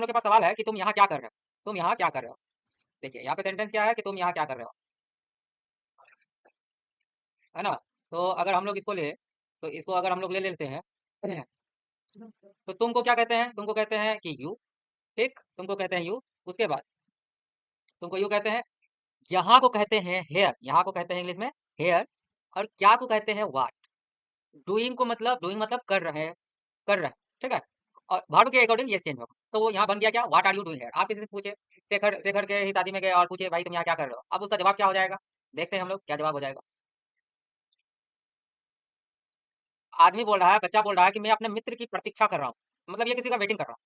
लोग के पास सवाल है कि तुम यहाँ क्या कर रहे हो, तुम यहाँ क्या कर रहे हो। देखिए यहाँ पे सेंटेंस क्या है कि तुम यहाँ क्या कर रहे हो, है ना। तो अगर हम लोग इसको ले, तो इसको अगर हम लोग ले लेते हैं तो तुमको क्या कहते हैं, तुमको कहते हैं कि यू, ठीक, तुमको कहते हैं यू। उसके बाद तुमको यू कहते हैं, यहाँ को कहते हैं हेयर, यहाँ को कहते हैं इंग्लिश में हेयर, और क्या को कहते हैं वाट। डूइंग को मतलब, डूइंग मतलब कर रहे हैं, कर रहे हैं, ठीक है। और वर्ब के अकॉर्डिंग ये चेंज होगा, तो वो यहाँ बन गया क्या, what are you doing here. आप किसी से पूछे, शेखर, शेखर के ही शादी में गए और पूछे भाई तुम यहाँ क्या कर रहे हो, अब उसका जवाब क्या हो जाएगा, देखते हैं हम लोग क्या जवाब हो जाएगा। आदमी बोल रहा है, बच्चा बोल रहा है कि मैं अपने मित्र की प्रतीक्षा कर रहा हूँ, मतलब ये किसी का वेटिंग कर रहा हूँ,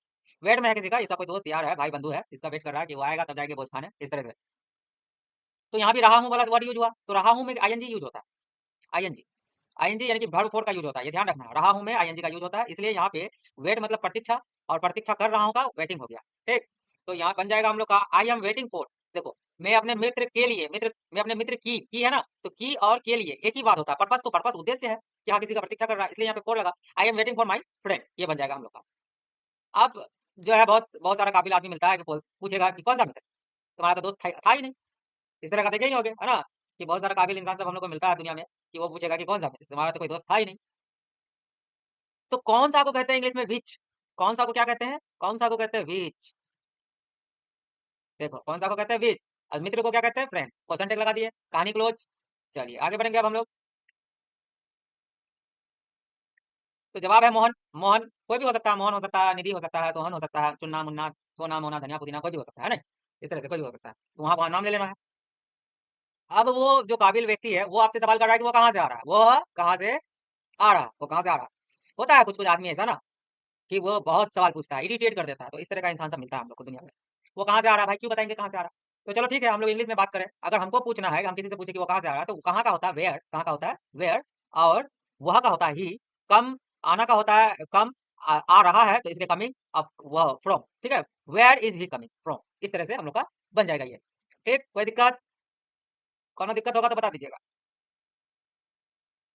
वेट में है किसी का, इसका कोई दोस्त यार है, भाई बंधु है, इसका वेट कर रहा है कि वो आएगा तब जाएंगे भोज खाने, इस तरह से। तो यहाँ भी रहा हूँ वाला वर्ड यूज हुआ, तो रहा हूँ में आईएनजी यूज होता है, आईएनजी, आईएनजी यानी कि वर्ब फोर का यूज होता है, ये ध्यान रखना है, रहा हूँ में आईएनजी का यूज होता है, इसलिए यहाँ पे वेट मतलब प्रतीक्षा, और प्रतीक्षा कर रहा हूँ का वेटिंग हो गया, ठीक। तो यहाँ बन जाएगा हम लोग का आई एम वेटिंग फॉर। देखो मैं अपने मित्र के लिए, मित्र, मैं अपने मित्र की है ना, तो की और के लिए एक ही बात होता है, पर्पस तो पर्पस उद्देश्य है कि हाँ किसी का प्रतीक्षा कर रहा है, इसलिए यहाँ पे फोर लगा, I am waiting for my friend, ये बन जाएगा हम लोग का। अब जो है बहुत बहुत सारा काबिल आदमी मिलता है कि पूछेगा कि कौन सा मित्र, तुम्हारा तो दोस्त था ही नहीं, इस तरह का देखे ही होगे, है ना, कि बहुत सारा काबिल इंसान सब हम लोग को मिलता है दुनिया में, कि वो पूछेगा कि कौन सा मित्र, तुम्हारा तो कोई दोस्त था ही नहीं। तो कौन सा को कहते हैं इंग्लिश में विच, कौन सा को क्या कहते हैं, कौन सा को कहते हैं विच। देखो कौन सा को कहते हैं विच, और मित्र को क्या कहते हैं फ्रेंड, क्वेश्चन टैग लगा दिए, कहानी क्लोज। चलिए आगे बढ़ेंगे अब हम लोग। तो जवाब है मोहन, मोहन कोई भी हो सकता है, मोहन हो सकता है, निधि हो सकता है, सोहन हो सकता है, चुन्ना मुन्ना, सोना मोना, धनिया पुदीना, कोई भी हो सकता है ना, इस तरह से कोई भी हो सकता है, तो वहां वहां नाम ले लेना है। अब वो जो काबिल व्यक्ति है वो आपसे सवाल कर रहा है कि वो कहाँ से आ रहा है, वो कहाँ से आ रहा है, वो कहाँ से आ रहा है। होता है कुछ कुछ आदमी ऐसा ना कि वो बहुत सवाल पूछता है, इरिटेट कर देता है, तो इस तरह का इंसान सब मिलता है हम लोग को दुनिया में। वो कहाँ से आ रहा है भाई, क्यों बताएंगे कहाँ से आ रहा है। तो चलो ठीक है, हम लोग इंग्लिश में बात करें, अगर हमको पूछना है, हम किसी से पूछे कि वो कहाँ से आ रहा है, तो कहाँ का होता है वेयर, कहाँ का होता है वेयर, और वह का होता है ही, कम आना का होता है कम, आ रहा है तो इसलिए कमिंग, ऑफ वह फ्रॉम, ठीक है, where is he coming from, इस तरह से हम लोग का बन जाएगा ये, ठीक। कोई दिक्कत, कोनो दिक्कत होगा तो बता दीजिएगा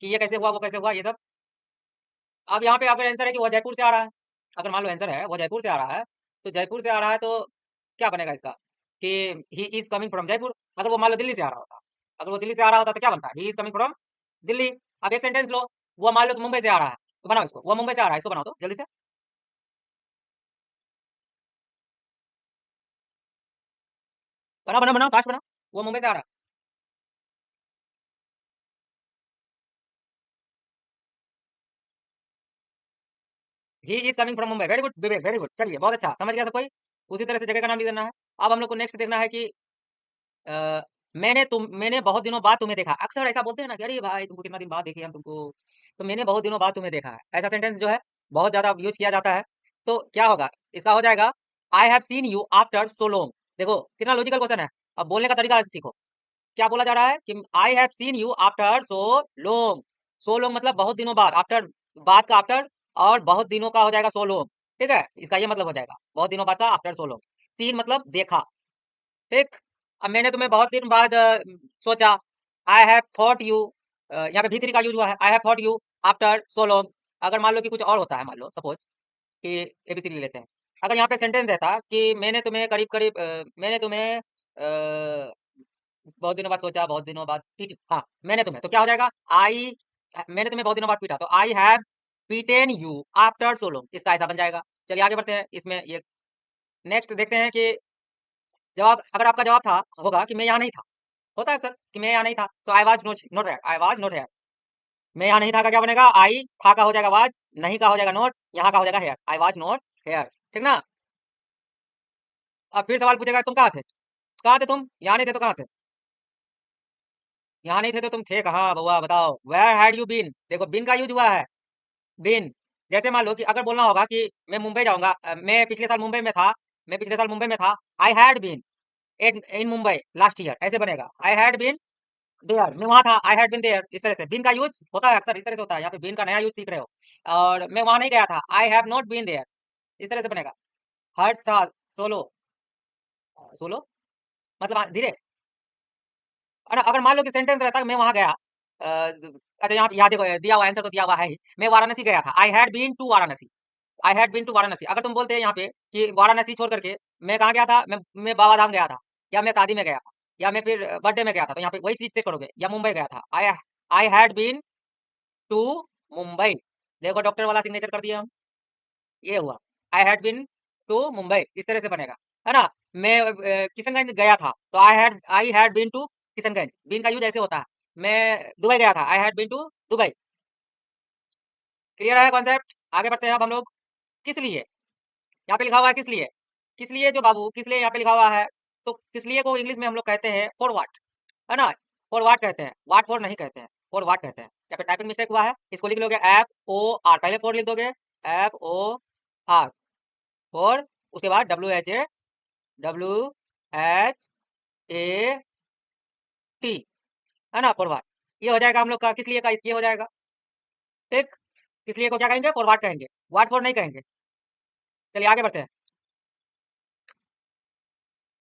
कि ये कैसे हुआ वो कैसे हुआ ये सब। अब यहाँ पे अगर आंसर है कि वह जयपुर से आ रहा है, अगर मान लो आंसर है वो जयपुर से आ रहा है, तो जयपुर से आ रहा है तो क्या बनेगा इसका, कि he is coming from Jaipur. अगर वो मान लो दिल्ली से आ रहा होता, अगर वो दिल्ली से आ रहा होता तो क्या बनता है, he is coming from Delhi. अब एक सेंटेंस लो, वो मान लो कि मुंबई से आ रहा है, तो बनाओ इसको, वो मुंबई से आ रहा है, इसको बनाओ तो जल्दी से। बनाओ बनाओ बनाओ फास्ट बनाओ, वो मुंबई से आ रहा है। He is coming from Mumbai, very good Vivek, very good, चलिए बहुत अच्छा, समझ गया सब कोई। उसी तरह से जगह का नाम भी देना है। अब हम लोग को नेक्स्ट देखना है कि अ, मैंने बहुत दिनों बाद तुम्हें देखा। अक्सर ऐसा बोलते हैं ना कि अरे भाई तुमको कितना दिन बाद देखे हम तुमको, तो मैंने बहुत दिनों बाद तुम्हें देखा है, ऐसा सेंटेंस जो है बहुत ज्यादा यूज किया जाता है। तो क्या होगा, इसका हो जाएगा I have seen you after so long. देखो कितना लॉजिकल क्वेश्चन है, अब बोलने का तरीका सीखो। क्या बोला जा रहा है कि I have seen you after so long, so long मतलब बहुत दिनों बाद, आफ्टर बाद का आफ्टर, और बहुत दिनों का हो जाएगा सो लॉन्ग, ठीक है, इसका ये मतलब हो जाएगा बहुत दिनों बाद का आफ्टर सो लॉन्ग। सीन मतलब देखा, ठीक। अब मैंने तुम्हें बहुत दिन बाद सोचा, आई हैव थॉट यू, यहाँ पे भी थ्री का यूज हुआ है, I have thought you after so long. अगर मान लो कि कुछ और होता है, मान लो सपोज कि एबीसीडी ले लेते हैं, अगर यहाँ पे सेंटेंस रहता कि मैंने तुम्हें करीब करीब मैंने तुम्हें बहुत दिनों बाद सोचा, बहुत दिनों बाद पीटी, हाँ मैंने तुम्हें, तो क्या हो जाएगा आई, मैंने तुम्हें बहुत दिनों बाद पीटा, तो I have beaten you after so long, इसका ऐसा बन जाएगा। चलिए आगे बढ़ते हैं, इसमें ये नेक्स्ट देखते हैं कि जवाब, अगर आपका जवाब था होगा कि मैं यहाँ नहीं था, होता है अक्सर कि मैं यहाँ नहीं था, तो आई was not not here, I was not here. मैं यहाँ नहीं था का क्या बनेगा, आई, था का हो जाएगा वाज, नहीं का हो जाएगा नॉट, यहाँ का हो जाएगा here, I was not here, ठीक ना। अब फिर सवाल पूछेगा तुम कहाँ थे, कहाँ थे तुम, यहाँ नहीं थे तो कहाँ थे, यहाँ नहीं थे तो तुम थे कहाँ बउआ बताओ, वेयर हैड यू बीन। देखो बीन का यूज हुआ है, बीन। जैसे मान लो कि अगर बोलना होगा कि मैं मुंबई जाऊंगा, मैं पिछले साल मुंबई में था, मैं पिछले साल मुंबई में था, I had been in Mumbai last year, ऐसे बनेगा, आई हैड बीन देयर, मैं वहां था, आई हैड बीन देयर, इस तरह से बीन का यूज होता है अक्सर, इस तरह से होता है, यहाँ पे बीन का नया यूज सीख रहे हो। और मैं वहां नहीं गया था, I have not been there, इस तरह से बनेगा। हर साल सोलो, सोलो मतलब धीरे। और अगर मान लो कि सेंटेंस रहता है मैं वहां गया, अच्छा यहाँ यहाँ देखो दिया हुआ आंसर तो दिया हुआ है ही, मैं वाराणसी गया था, I had been to Varanasi, I had been to Varanasi. अगर तुम बोलते हैं यहाँ पे कि वाराणसी छोड़ करके मैं कहाँ गया था, मैं बाबा धाम गया था, या मैं शादी में गया था, या मैं फिर बर्थडे में गया था, तो यहाँ पे वही चीज से करोगे, या मुंबई गया था, I had been to Mumbai. देखो डॉक्टर वाला सिग्नेचर कर दिया हम, ये हुआ I had been to Mumbai, इस तरह से बनेगा, है ना। मैं किशनगंज गया था, तो I had been to Kishanganj, been का यूज ऐसे होता है। मैं दुबई गया था, I had been to Dubai. Clear है कॉन्सेप्ट? आगे बढ़ते हैं अब हम लोग। किस लिए, यहाँ पे लिखा हुआ है किस लिए, किस लिए जो बाबू किस लिए यहाँ पे लिखा हुआ है, तो किस लिए को इंग्लिश में हम लोग कहते हैं फॉर वाट, है ना। फॉर वाट कहते हैं, वाट फॉर नहीं कहते हैं, फॉर वाट कहते हैं। यहाँ पे टाइपिंग मिस्टेक हुआ है, इसको लिख लोगे FOR, पहले फोर लिख दोगे, FOR फॉर, उसके बाद WHAT, है ना, फॉर वाट। ये हो जाएगा हम लोग का किस लिए का इसलिए हो जाएगा, ठीक। किस लिए को क्या कहेंगे, फॉर वाट कहेंगे, वाट फॉर नहीं कहेंगे। चलिए आगे बढ़ते हैं।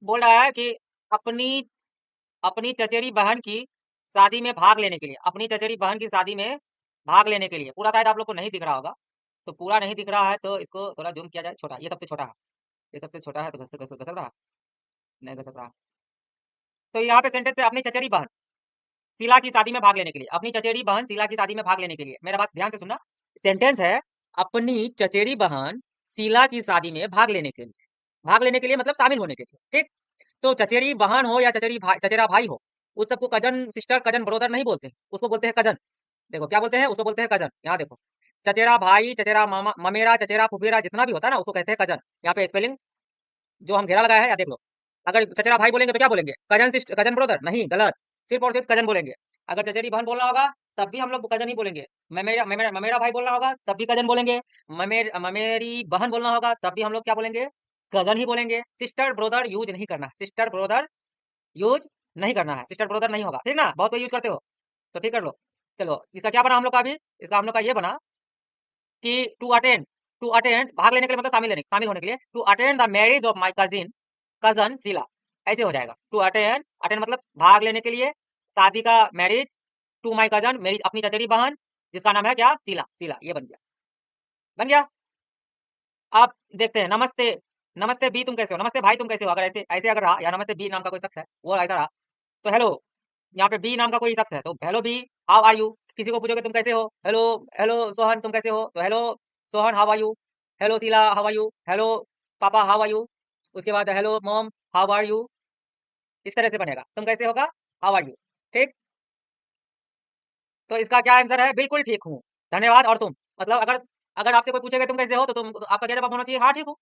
बोल रहा है कि अपनी अपनी चचेरी बहन की शादी में भाग लेने के लिए, अपनी चचेरी बहन की शादी में भाग लेने के लिए, पूरा शायद आप लोग को नहीं दिख रहा होगा, तो पूरा नहीं दिख रहा है तो इसको थोड़ा जूम किया जाए, छोटा, ये सबसे छोटा है, ये सबसे छोटा है, तो घसक रहा, नहीं घसक रहा। तो यहाँ पे सेंटेंस है अपनी चचेरी बहन शीला की शादी में भाग लेने के लिए, अपनी चचेरी बहन शीला की शादी में भाग लेने के लिए, मेरा बात ध्यान से सुनना। सेंटेंस है अपनी चचेरी बहन शीला की शादी में भाग लेने के लिए, भाग लेने के लिए मतलब शामिल होने के लिए, ठीक। तो चचेरी बहन हो या चचेरा भाई हो, उस सबको कजन सिस्टर कजन ब्रदर नहीं बोलते, उसको बोलते हैं कजन। देखो क्या बोलते हैं, उसको बोलते हैं कजन। यहाँ देखो, चचेरा भाई, चचेरा मामा, ममेरा, चचेरा फुफेरा, जितना भी होता है ना उसको कहते हैं कजन। यहाँ पे स्पेलिंग जो हम घेरा लगाया है, या देख लो। अगर चचेरा भाई बोलेंगे तो क्या बोलेंगे, कजन सिस्टर कजन ब्रदर, नहीं, गलत, सिर्फ और सिर्फ कजन बोलेंगे। अगर चचेरी बहन बोलना होगा तब भी हम लोग कजन ही बोलेंगे। ममेरा भाई बोलना होगा तब भी कजन बोलेंगे। ममेरी बहन बोलना होगा तब भी हम लोग क्या बोलेंगे, कजन ही बोलेंगे। सिस्टर ब्रदर यूज नहीं करना, सिस्टर ब्रदर यूज नहीं करना है, सिस्टर ब्रदर नहीं होगा, ठीक ना। बहुत कोई यूज करते हो तो ठीक कर लो। चलो इसका क्या बना हम लोग का अभी, इसका हम लोग का ये बना कि टू अटेंड भाग लेने के लिए मतलब शामिल होने के लिए, to attend the marriage of my cousin Sheela, ऐसे हो जाएगा। टू अटेंड, अटेंड मतलब भाग लेने के लिए शादी का, मैरिज टू माय कजन, मेरी अपनी चचेरी बहन जिसका नाम है क्या, शीला, शीला, ये बन गया, बन गया। आप देखते हैं, नमस्ते, नमस्ते बी तुम कैसे हो, नमस्ते भाई तुम कैसे हो, अगर ऐसे ऐसे अगर रहा, या नमस्ते बी नाम का कोई शख्स है वो ऐसा रहा, तो हेलो, यहाँ पे बी नाम का कोई शख्स है तो hello B, how are you. किसी को पूछोगे तुम कैसे हो, हेलो, हेलो सोहन तुम कैसे हो, तो hello Sohan how are you. Hello Sheela how are you, hello papa how are you, उसके बाद hello mom how are you, इस तरह से बनेगा, तुम कैसे होगा, हाउ आर यू, ठीक। तो इसका क्या आंसर है, बिल्कुल ठीक हूँ, धन्यवाद, और तुम, मतलब अगर अगर आपसे कोई पूछेगा तुम कैसे हो, तो आपका क्या जवाब होना चाहिए, हाँ ठीक हूँ,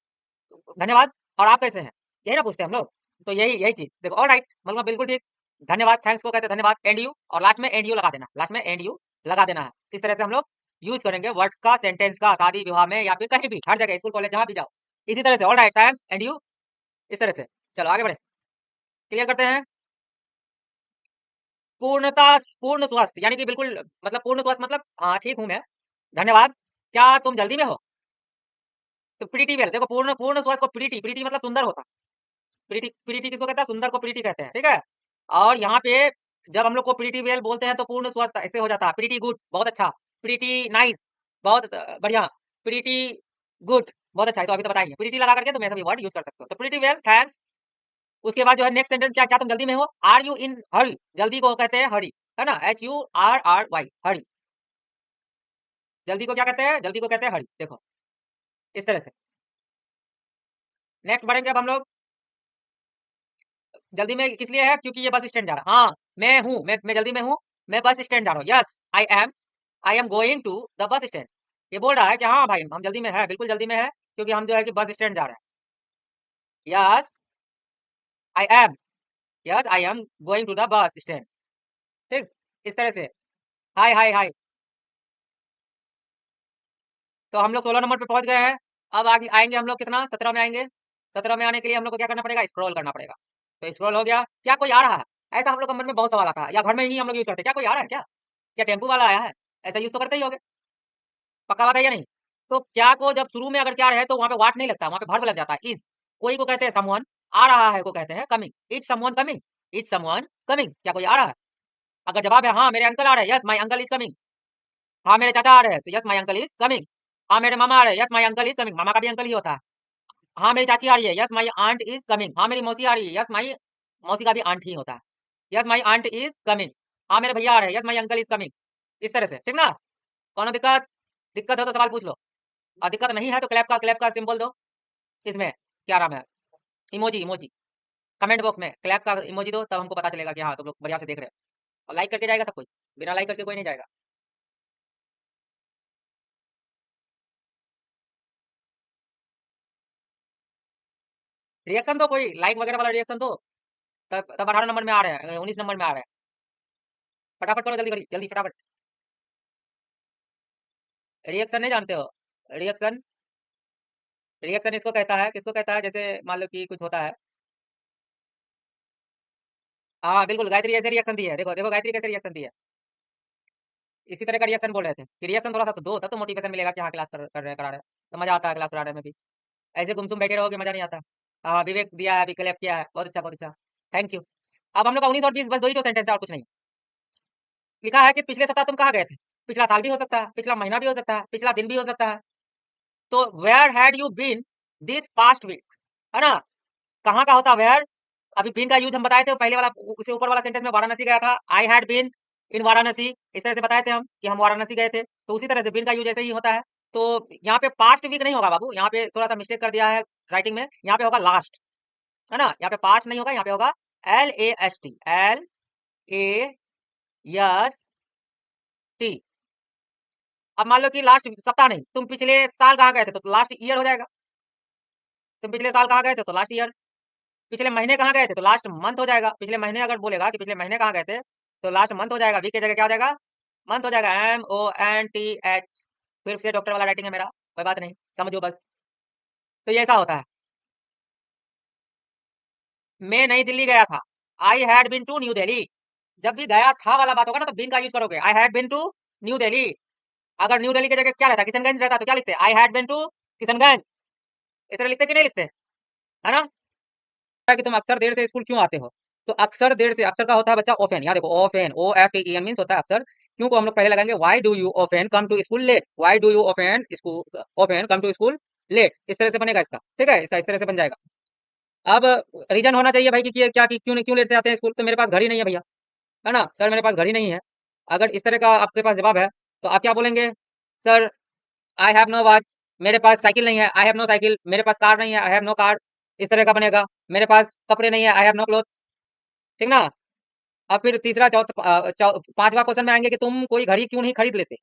धन्यवाद, और आप कैसे हैं, यही ना पूछते हैं हम लोग। तो यही यही चीज देखो, ऑल राइट मतलब बिल्कुल ठीक, धन्यवाद, थैंक्स को कहते हैं धन्यवाद, एंड यू, और लास्ट में एंड यू लगा देना, लास्ट में एंड यू लगा देना है। इस तरह से हम लोग यूज करेंगे वर्ड्स का, सेंटेंस का, शादी विवाह में या फिर कहीं भी, हर जगह, स्कूल कॉलेज जहां भी जाओ, इसी तरह से, all right, thanks, and you, इस तरह से। चलो आगे बढ़े, क्लियर करते हैं। पूर्णता, पूर्ण स्वस्थ यानी कि बिल्कुल, मतलब पूर्ण स्वस्थ मतलब हाँ ठीक हूँ मैं, धन्यवाद, क्या तुम जल्दी में हो, तो प्रीटी वेल, देखो पूर्ण पूर्ण स्वस्थ को प्रीटी, प्रीटी मतलब सुंदर होता, प्रीटी, प्रीटी किसको कहता है, सुंदर को प्रीटी कहते हैं, ठीक है। और यहाँ पे जब हम लोग को प्रीटी वेल बोलते हैं तो पूर्ण स्वस्थ ऐसे हो जाता है, प्रीटी गुड बहुत अच्छा, प्रीटी नाइस बहुत बढ़िया, प्रीटी गुड बहुत अच्छा है, तो अभी तो बताइए, प्रीटी लगा करके तुम ऐसा भी वर्ड यूज कर सकते हो, तो प्रीटी वेल, थैंक्स। उसके बाद जो है नेक्स्ट सेंटेंस क्या, क्या तुम जल्दी में हो, आर यू इन हरी, जल्दी को कहते हैं हरी, है ना, HURRY, हरी, जल्दी को क्या कहते हैं, जल्दी को कहते हैं हरी, देखो इस तरह से। नेक्स्ट बढ़ेंगे अब हम लोग, जल्दी में किस लिए है, क्योंकि ये बस स्टैंड जा रहा है, हाँ मैं हूँ, मैं जल्दी में हूँ, मैं बस स्टैंड जा रहा हूँ, yes I am going to the bus stand. ये बोल रहा है कि हाँ भाई हम जल्दी में है, बिल्कुल जल्दी में है, क्योंकि हम जो है कि बस स्टैंड जा रहे हैं, I am I am going to the bus stand, ठीक, इस तरह से। हाय हाय हाय, तो हम लोग 16 नंबर पे पहुंच गए हैं। अब आगे आएंगे हम लोग कितना, 17 में आएंगे। 17 में आने के लिए हम लोग को क्या करना पड़ेगा, स्क्रॉल करना पड़ेगा। तो स्क्रॉल हो गया, क्या कोई आ रहा है, ऐसा हम लोग के मन में बहुत सवाल आता है, या घर में ही हम लोग यूज करते हैं, क्या कोई आ रहा है क्या, क्या टेम्पू वाला आया है, ऐसा यूज तो करते ही होगे, पक्का बात है या नहीं। तो क्या को जब शुरू में अगर क्या है तो वहां पे वाट नहीं लगता, वहां पे वर्ब लग जाता है, इज। कोई को कहते हैं समवन, आ रहा है को कहते हैं coming, is someone coming, is someone coming, क्या कोई आ रहा है। अगर जवाब है हाँ मेरे अंकल आ रहे हैं, yes my uncle is coming, हाँ मेरे चाचा आ रहे हैं, तो yes my uncle is coming, हाँ मेरे मामा आ रहे हैं, yes my uncle is coming, मामा का भी अंकल ही होता है। हाँ मेरी चाची आ रही है, yes my aunt is coming. हाँ मेरी मौसी आ रही है, यस माई मौसी का भी आंट ही होता है, yes my aunt is coming. हाँ मेरे भैया आ रहे हैं, yes my uncle is coming. इस तरह से, ठीक ना? कोनो दिक्कत? दिक्कत हो तो सवाल पूछ लो, और दिक्कत नहीं है तो क्लैप का सिंबल दो इसमें, क्या नाम है, इमोजी इमोजी। कमेंट बॉक्स में क्लैप का इमोजी दो, तब हमको पता चलेगा कि हाँ तुम लोग बढ़िया से देख रहे हो। और लाइक करके जाएगा सब कोई, बिना लाइक करके कोई नहीं जाएगा। रिएक्शन दो, कोई लाइक वगैरह वाला रिएक्शन दो। तब 18 नंबर में आ रहे हैं, 19 नंबर में आ रहे हैं। फटाफट करो, जल्दी करिए, जल्दी फटाफट। रिएक्शन नहीं जानते हो? रिएक्शन, रिएक्शन इसको कहता है, किसको कहता है? जैसे मान लो कि कुछ होता है। हाँ बिल्कुल, गायत्री ऐसे रिएक्शन दी है, देखो देखो गायत्री कैसे रिएक्शन दी है। इसी तरह का रिएक्शन बोल रहे थे कि रिएक्शन थोड़ा सा तो दो, तब तो मोटिवेशन मिलेगा कि हाँ क्लास कर रहे हैं, करा रहे हैं, तो मजा आता है क्लास कराने में भी। ऐसे गुमसुम बैठे रहोगे मजा नहीं आता। हाँ विवेक दिया है, अभी क्लैप किया है, बहुत अच्छा बहुत अच्छा, थैंक यू। अब हम लोग का 19 और 20 बस दो ही तो सेंटेंस है और कुछ नहीं। लिखा है कि पिछले सप्ताह तुम कहाँ गए थे। पिछला साल भी हो सकता है, पिछला महीना भी हो सकता है, पिछला दिन भी हो सकता है। तो where had you been this past week, है ना? कहाँ का होता वेयर। अभी बीन का यूज हम बताए थे पहले वाला, उसे ऊपर वाला सेंटेंस में वाराणसी गया था, I had been in Varanasi, इस तरह से बताए थे हम कि हम वाराणसी गए थे, तो उसी तरह से बीन का यूज ऐसे ही होता है। तो यहाँ पे पास्ट वीक नहीं होगा बाबू, यहाँ पे थोड़ा सा मिस्टेक कर दिया है राइटिंग में, यहाँ पे होगा लास्ट, है ना? यहाँ पे पास्ट नहीं होगा, यहाँ पे होगा LAST, LAST। अब मान लो कि लास्ट सप्ताह नहीं, तुम पिछले साल कहाँ गए थे, तो लास्ट ईयर हो जाएगा। तुम पिछले साल कहाँ गए थे तो लास्ट ईयर। पिछले महीने कहाँ गए थे तो लास्ट मंथ हो जाएगा। पिछले महीने अगर बोलेगा कि पिछले महीने कहाँ गए थे तो लास्ट मंथ हो जाएगा, वीक की जगह क्या हो जाएगा, मंथ हो जाएगा, MONTH। फिर से डॉक्टर वाला राइटिंग है मेरा, कोई बात नहीं, समझो बस। तो ये ऐसा होता है। मैं नई दिल्ली गया था, I had been to new Delhi. जब भी गया था वाला बात होगा ना तो बिन का यूज करोगे, I had been to new Delhi. अगर न्यू दिल्ली की जगह क्या रहता, किशनगंज रहता, तो क्या लिखते, I had been to Kishanganj. इस तरह लिखते कि नहीं लिखते, है ना? कि तुम अक्सर देर से स्कूल क्यों आते हो, तो अक्सर देर से, अक्सर का होता है बच्चा ऑफेन। यहाँ देखो ऑफेन, OFTEN मींस होता है अक्सर। क्यों को हम लोग पहले लगाएंगे, why do you often come to school late, why do you often come to school late, इस तरह से बनेगा इसका, ठीक है, इसका इस तरह से बन जाएगा। अब रीजन होना चाहिए भाई कि क्या कि क्यों लेट से आते हैं स्कूल, तो मेरे पास घड़ी नहीं है भैया, है ना सर, मेरे पास घड़ी नहीं है। अगर इस तरह का आपके पास जवाब है तो आप क्या बोलेंगे, sir I have no watch, मेरे पास साइकिल नहीं है, आई हैव नो साइकिल, मेरे पास कार नहीं है, आई हैव नो कार, इस तरह का बनेगा। मेरे पास कपड़े नहीं है, आई हैव नो क्लोथ्स, ठीक ना? अब फिर तीसरा पांचवा क्वेश्चन में आएंगे कि तुम कोई घड़ी क्यों नहीं खरीद लेते,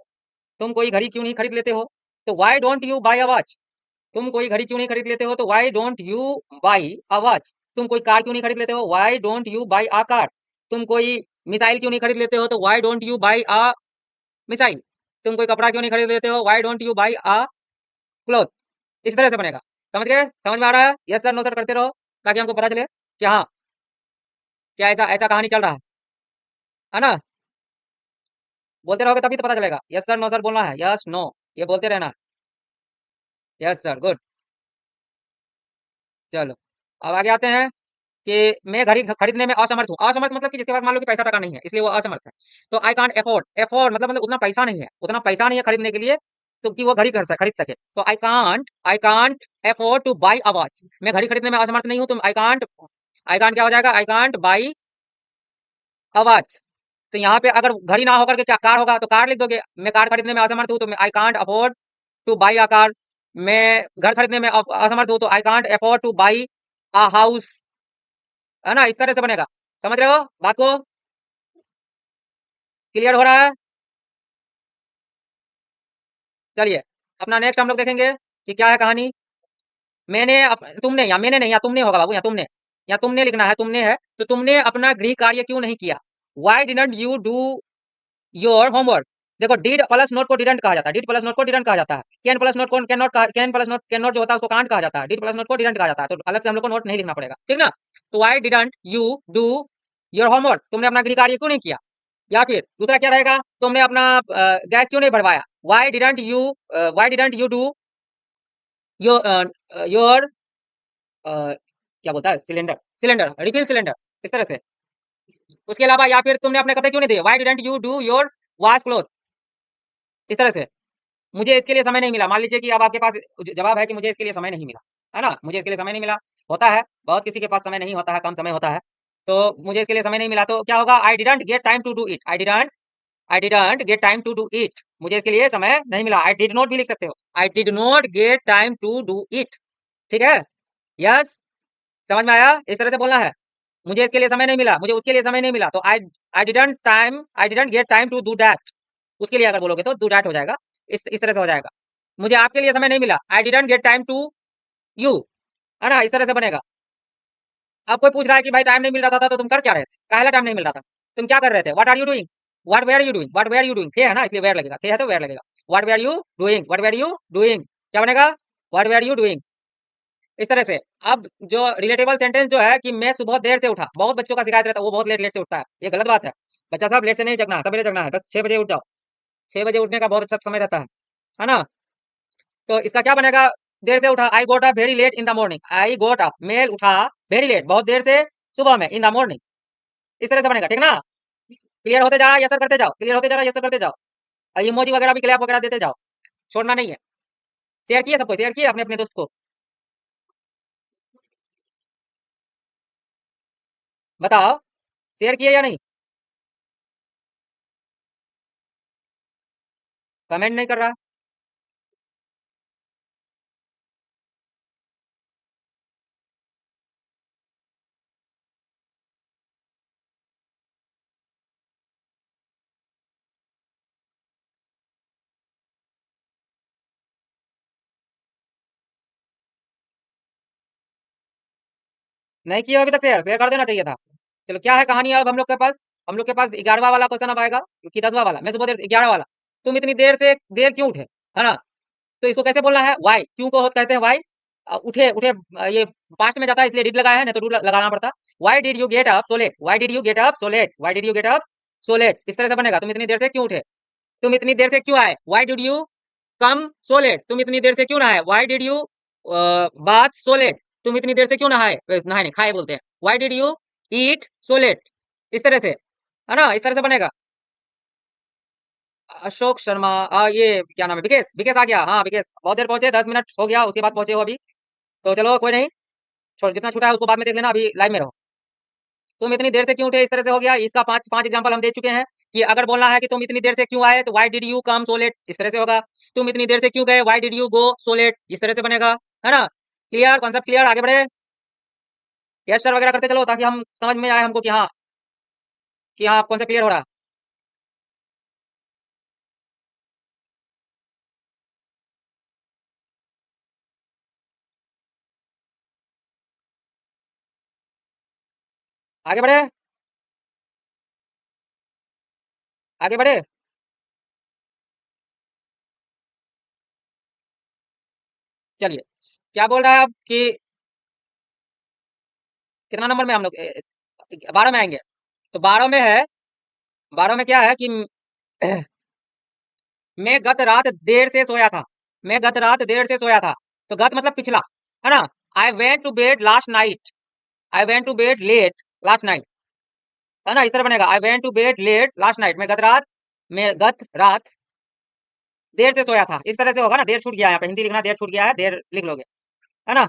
तुम कोई घड़ी क्यों नहीं खरीद लेते हो, तो why don't you buy a watch. तुम कोई घड़ी क्यों नहीं खरीद लेते हो तो why don't you buy a watch. तुम कोई कार क्यों नहीं खरीद लेते हो, why don't you buy a car. तुम कोई मिसाइल क्यों नहीं खरीद लेते हो तो why don't you buy a missile. तुम कोई कपड़ा क्यों नहीं खरीद लेते हो, why don't you buy a cloth. इस तरह से बनेगा। समझ गए, समझ में आ रहा है? यस सर नो सर करते रहो, ताकि हमको पता चले कि हाँ क्या ऐसा ऐसा कहानी चल रहा है ना? बोलते रहोगे तभी तो पता चलेगा। यस सर नो सर बोलना है, यस नो, ये बोलते रहना है। Yes sir good. चलो अब आगे आते हैं कि मैं घड़ी खरीदने में असमर्थ हूँ। असमर्थ मतलब कि जिसके पास मान लो कि पैसा टका नहीं है, इसलिए वो असमर्थ है। तो आई कांट अफोर्ड, अफोर्ड मतलब उतना पैसा नहीं है, उतना पैसा नहीं है खरीदने के लिए, तो कि वो घड़ी खरीद सके। तो I can't afford two by a watch. मैं घड़ी खरीदने में असमर्थ नहीं हूँ, तो आई कांट क्या हो जाएगा, I can't by a watch. तो यहाँ पे अगर घड़ी ना होकर के क्या कार होगा तो कार लिख दोगे। मैं कार खरीदने में असमर्थ हूँ तो I can't afford two by a car. मैं घर खरीदने में असमर्थ हूँ तो I can't afford two by a house, है ना? इस तरह से बनेगा। समझ रहे हो बात को, क्लियर हो रहा है? चलिए अपना नेक्स्ट हम लोग देखेंगे कि क्या है कहानी। तुमने या मैंने नहीं, या तुमने होगा बाबू, या तुमने लिखना है, तुमने है तो तुमने अपना गृह कार्य क्यों नहीं किया, Y didn't you do your homework. देखो डिड प्लस नोट को डिडंट कहा जाता है, डिड प्लस नोट को डिडंट कहा जाता है। कैन प्लस नोट को can not, can plus note can not जो होता है उसको कांट कहा जाता है, डिड प्लस नोट को डिडंट कहा जाता है, तो अलग से हम लोग को नोट नहीं लिखना पड़ेगा, ठीक ना? तो Y didn't you do your homework, तुमने अपना गृह कार्य क्यों नहीं किया। या फिर दूसरा क्या रहेगा, तुमने अपना गैस क्यों नहीं भरवाया, Y didn't you do your क्या बोलता है, सिलेंडर सिलेंडर रिफिल सिलेंडर, इस तरह से। उसके अलावा या फिर तुमने अपने कपड़े क्यों नहीं दिए, Y didn't you do your wash cloth, इस तरह से। मुझे इसके लिए समय नहीं मिला, मान लीजिए कि अब आपके पास जवाब है कि मुझे इसके लिए समय नहीं मिला, है ना, मुझे इसके लिए समय नहीं मिला, होता है, बहुत किसी के पास समय नहीं होता है, कम समय होता है, तो मुझे इसके लिए समय नहीं मिला, तो क्या होगा, I didn't get time to do it, I didn't get time to do it, मुझे इसके लिए समय नहीं मिला, आई डिड नॉट भी लिख सकते हो, I did not get time to do it, ठीक है, यस, समझ में आया, इस तरह से बोलना है, मुझे इसके लिए समय नहीं मिला, मुझे उसके लिए समय नहीं मिला, तो I didn't get time to do that, उसके लिए अगर बोलोगे तो डू दैट हो जाएगा, इस तरह से हो जाएगा, मुझे आपके लिए समय नहीं मिला, I didn't get time to you, है ना, इस तरह से बनेगा। अब कोई पूछ रहा है कि भाई टाइम नहीं मिल रहा था तो तुम कर क्या रहे थे, काहला टाइम नहीं मिल रहा था, तुम क्या कर रहे थे, what are you doing, what were you doing, what were you doing, थे है ना, इसलिए वेयर लगेगा, थे है तो वेयर लगेगा, what were you doing, what were you doing, क्या बनेगा, व्हाट वेयर यू डूइंग, इस तरह से। अब जो रिलेटेबल सेंटेंस जो है कि मैं सुबह देर से उठा, बहुत बच्चों का शिकायत रहता है वो बहुत लेट लेट से उठता है, ये गलत बात है, बच्चा साहब लेट से नहीं जगना है, सवेरे जगना है, 6 बजे उठ जाओ, 6 बजे उठने का बहुत अच्छा समय रहता है ना, तो इसका क्या बनेगा, देर से उठा, I got up very late in the morning, I got up, मेल उठा, वेरी लेट, बहुत देर से, सुबह में, इन द मॉर्निंग, इस तरह से बनेगा, ठीक ना, क्लियर होते जा रहा है, यस सर करते जाओ, क्लियर होते जा रहा है, यस सर करते जाओ, इमोजी वगैरह भी क्लैप वगैरह देते जाओ, छोड़ना नहीं है, शेयर किए सबको, शेयर किए अपने अपने दोस्त को, बताओ, शेयर किए या नहीं, कमेंट नहीं कर रहा, नहीं किया अभी तक, शेयर शेयर कर देना चाहिए था। चलो क्या है कहानी, अब हम लोग के पास 11वां वाला क्वेश्चन अब आएगा, कि 10वां वाला, मैं सुबह देर 11 वाला, तुम इतनी देर से देर क्यों उठे, है ना, तो इसको कैसे बोलना है, वाई, क्यों को कहते हैं वाई, उठे उठे, ये पास्ट में जाता है इसलिए डिड लगाया है, नहीं तो डू लगाना पड़ता, why did you get up so late, why did you get up so late, why did you get up so late, इस तरह से बनेगा, तुम इतनी देर से क्यों उठे, तुम इतनी देर से क्यों आए, why did you come so let, तुम इतनी देर से क्यों नहाए, why did you bath so let, तुम इतनी देर से क्यों नहाए, नहाए नहीं खाए बोलते हैं, why did you eat so let, इस तरह से, है ना, इस तरह से बनेगा। अशोक शर्मा, ये क्या नाम है, विकेश, विकेश आ गया, हाँ विकेश बहुत देर पहुंचे, 10 मिनट हो गया उसके बाद पहुंचे हो अभी, तो चलो कोई नहीं, जितना छूटा है उसको बाद में देख लेना, अभी लाइव में रहो। तुम इतनी देर से क्यों उठे, इस तरह से हो गया, इसका पांच पांच एग्जांपल हम दे चुके हैं, कि अगर बोलना है कि तुम इतनी देर से क्यों आए, तो why did you come so let, इस तरह से होगा, तुम इतनी देर से क्यों गए, why did you go so let, इस तरह से बनेगा, है ना, क्लियर, कॉन्सेप्ट क्लियर, आगे बढ़े, यस सर वगैरह करते चलो, ताकि हम समझ में आए हमको कि हाँ कौन सा क्लियर हो रहा है, आगे बढ़े, आगे बढ़े, चलिए, क्या बोल रहा है अब कि कितना नंबर में हम लोग, 12 में आएंगे, तो 12 में है, 12 में क्या है कि मैं गत रात देर से सोया था, मैं गत रात देर से सोया था, तो गत मतलब पिछला, है ना, I went to bed last night, I went to bed late last night, है ना, इस तरह बनेगा, I went to bed late last night, मैं गत रात देर से सोया था, इस तरह से होगा ना, देर छूट गया, यहाँ पे हिंदी लिखना, देर छूट गया है, देर लिख लोगे, है ना,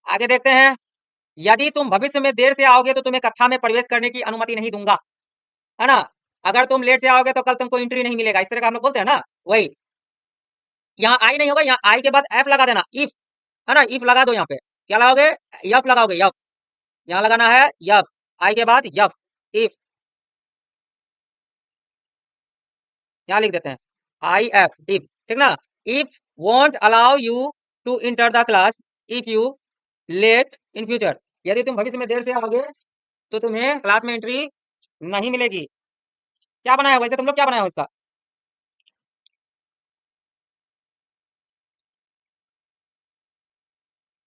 आगे देखते हैं, यदि तुम भविष्य में देर से आओगे तो तुम्हें कक्षा में प्रवेश करने की अनुमति नहीं दूंगा, है ना, अगर तुम लेट से आओगे तो कल तुमको एंट्री नहीं मिलेगा, इस तरह का हम लोग बोलते हैं ना, वही, यहाँ आई नहीं होगा, यहाँ आई के बाद एफ लगा देना, इफ, है ना, इफ लगा दो यहाँ पे, क्या लगाओगे, यफ लगाओगे, यफ, यहाँ लगाना है यफ, आई के बाद यफ, इफ, यहाँ लिख देते हैं, आई एफ, इफ, ठीक ना, if won't allow you to enter the class if you late in future, यदि तुम भविष्य में देर से आओगे तो तुम्हें क्लास में एंट्री नहीं मिलेगी, क्या बनाया हो वैसे तुम लोग, क्या बनाया हो इसका,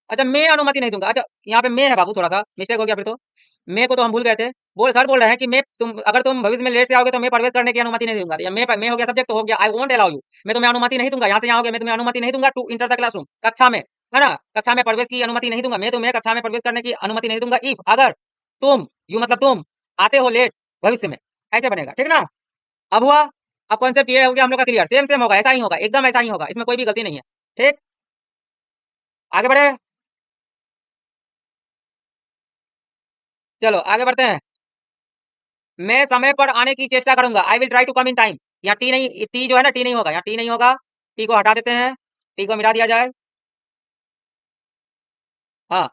अच्छा मैं अनुमति नहीं दूंगा, अच्छा यहाँ पे मैं है बाबू, थोड़ा सा मिस्टेक हो गया फिर तो, मैं को तो हम भूल गए थे, सर बोल रहे हैं कि मैं तुम अगर तुम भविष्य में लेट से आओगे तो मैं प्रवेश करने की अनुमति नहीं दूंगा, या मैं हो गया सब्जेक्ट, तो हो गया आई वोंट अलाउ यू, मैं तुम्हें अनुमति नहीं दूंगा, यहाँ से यहाँ हो गया, मैं तुम्हें अनुमति नहीं दूंगा टू इंटर द क्लासरूम, कक्षा में, है ना, कक्षा में प्रवेश की अनुमति नहीं दूंगा, मैं तुम्हें कक्षा में प्रवेश करने की अनुमति नहीं दूंगा, इफ अगर तुम, यू मतलब तुम आते हो लेट भविष्य में, ऐसे बनेगा, ठीक ना, अब हुआ, अब कॉन्सेप्ट ये हो गया हम लोग का क्लियर, सेम सेम होगा, ऐसा ही होगा, एकदम ऐसा ही होगा, इसमें कोई भी गलती नहीं है। ठीक, आगे बढ़े, चलो आगे बढ़ते हैं। मैं समय पर आने की चेष्टा करूंगा, I will try to come in time. यहाँ टी नहीं, टी जो है ना, टी नहीं होगा, यहाँ टी नहीं होगा, टी को हटा देते हैं, टी को मिटा दिया जाए। हाँ,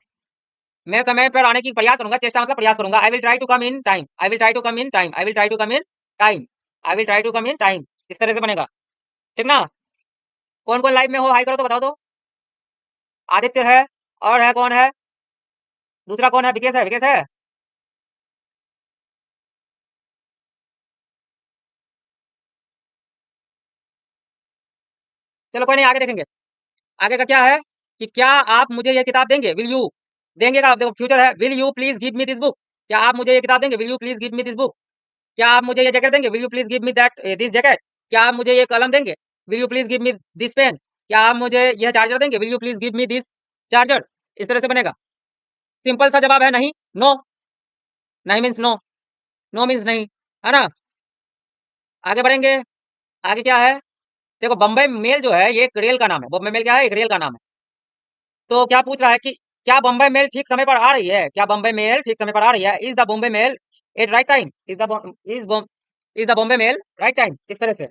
मैं समय पर आने की प्रयास करूंगा, चेष्टा मतलब प्रयास करूंगा, I will try to come in time, I will try to come in time, I will try to come in time, I will try to come in time, इस तरह से बनेगा। ठीक ना, कौन कौन लाइव में हो, हाई करो तो बताओ तो। आदित्य है, और है कौन है, दूसरा कौन है, विकेश है, विकेश है। चलो कोई नहीं, आगे देखेंगे। आगे का क्या है कि क्या आप मुझे ये किताब देंगे, विल यू, देंगे का देखो फ्यूचर है, will you please give me this book, क्या आप मुझे ये किताब देंगे, will you please give me this book, क्या आप मुझे ये जैकेट देंगे, will you please give me that this jacket, क्या आप मुझे ये कलम देंगे, will you please give me this pen, क्या आप मुझे यह चार्जर देंगे, will you please give me this charger, इस तरह से बनेगा। सिंपल सा जवाब है नहीं, नो, नहीं मीन्स नो, नो मीन्स नहीं, है ना। आगे बढ़ेंगे, आगे क्या है, देखो बम्बई मेल जो है ये एक रेल का नाम है, बम्बई मेल क्या है, एक रेल का नाम है। तो क्या पूछ रहा है कि क्या बम्बई मेल ठीक समय पर आ रही है, क्या बम्बई मेल ठीक समय पर आ रही है, is the Bombay mail at right time, is the Bombay mail right time, इस तरह से।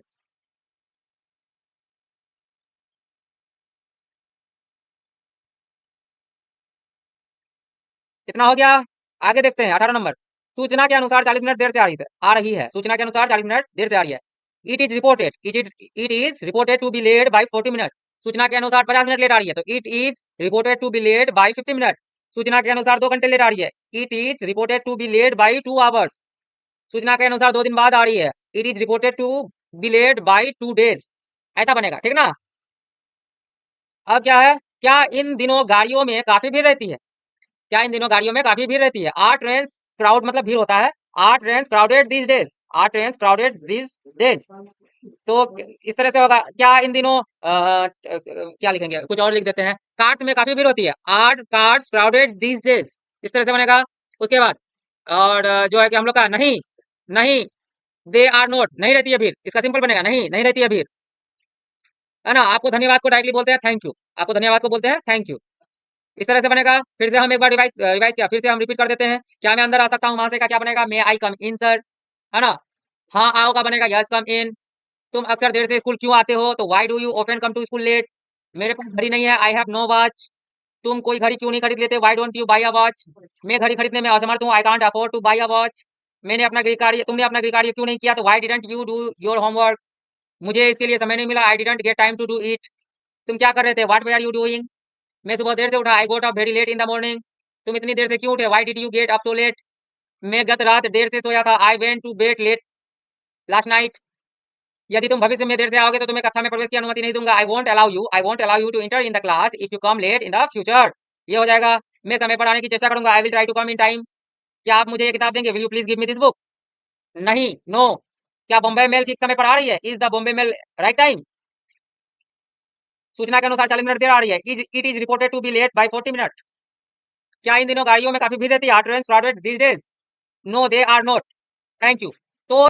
कितना हो गया, आगे देखते हैं 18 नंबर। सूचना के अनुसार 40 मिनट देर से आ रही है, सूचना के अनुसार 40 मिनट देर से आ रही है। It is reported to be late by 40 minute, सूचना के अनुसार 50 मिनट लेट आ रही है, तो it is reported to be late by 50 minute, सूचना के अनुसार 2 घंटे लेट आ रही है, it is reported to be late by 2 hours, सूचना के अनुसार 2 दिन बाद आ रही है, it is reported to be late by 2 days, ऐसा बनेगा। ठीक ना, अब क्या है, क्या इन दिनों गाड़ियों में काफी भीड़ रहती है, क्या इन दिनों गाड़ियों में काफी भीड़ रहती है, आर ट्रेन क्राउड मतलब भीड़ होता है, are train crowded these days, are train crowded these days, तो इस तरह से होगा, क्या इन दिनों क्या लिखेंगे, कुछ और लिख देते हैं, कार्स में काफी भीड़ होती है, are cars crowded these days, इस तरह से बनेगा। उसके बाद और जो है कि हम लोग का नहीं, नहीं, दे आर नोट, नहीं रहती है भीड़, इसका सिंपल बनेगा, नहीं, नहीं रहती है भीड़, है ना। आपको धन्यवाद को डायरेक्टली बोलते हैं थैंक यू, आपको धन्यवाद को बोलते हैं थैंक यू, इस तरह से बनेगा। फिर से हम एक बार रिवाइज रिवाइज किया, फिर से हम रिपीट कर देते हैं, क्या मैं अंदर आ सकता हूँ वहां से का क्या बनेगा, मे आई कम इन सर, है ना। हाँ आओ का बनेगा यस कम इन, तुम अक्सर देर से स्कूल क्यों आते हो, तो why do you often come to school late, मेरे पास घड़ी नहीं है, आई हैव नो वॉच, तुम कोई घड़ी क्यों नहीं खरीद लेते, why don't you by a watch, मैं घड़ी खरीदने में असमर्थ हूँ, I can't afford two by a watch, मैंने अपना गृह कार्य, तुमने अपना गृह कार्य क्यों नहीं किया, तो why didn't you do your homework, मुझे इसके लिए समय नहीं मिला, I didn't get time to do it, तुम क्या कर रहे थे, what were are you doing, मैं सुबह देर से उठा, I got up very late in the morning, तुम इतनी देर से क्यों उठे, why did you get up so late, मैं गत रात देर से सोया था, I went to bed late last night, यदि तुम भविष्य में देर से आओगे तो तुम्हें कक्षा में प्रवेश की अनुमति नहीं दूंगा, I won't allow you to enter in the class if you come late in the future, ये हो जाएगा। मैं समय पर आने की चेष्टा करूंगा, I will try to come in time, क्या आप मुझे ये किताब देंगे, will you please give me this book, नहीं, नो, क्या बॉम्बे मेल ठीक समय पर आ रही है, is the Bombay mail right time, सूचना के अनुसार 40 मिनट देर आ रही है, it is reported to be late by 40 minute, क्या इन दिनों गाड़ियों में काफी भीड़ रहती है, are train crowded these days, no they are not, thank you.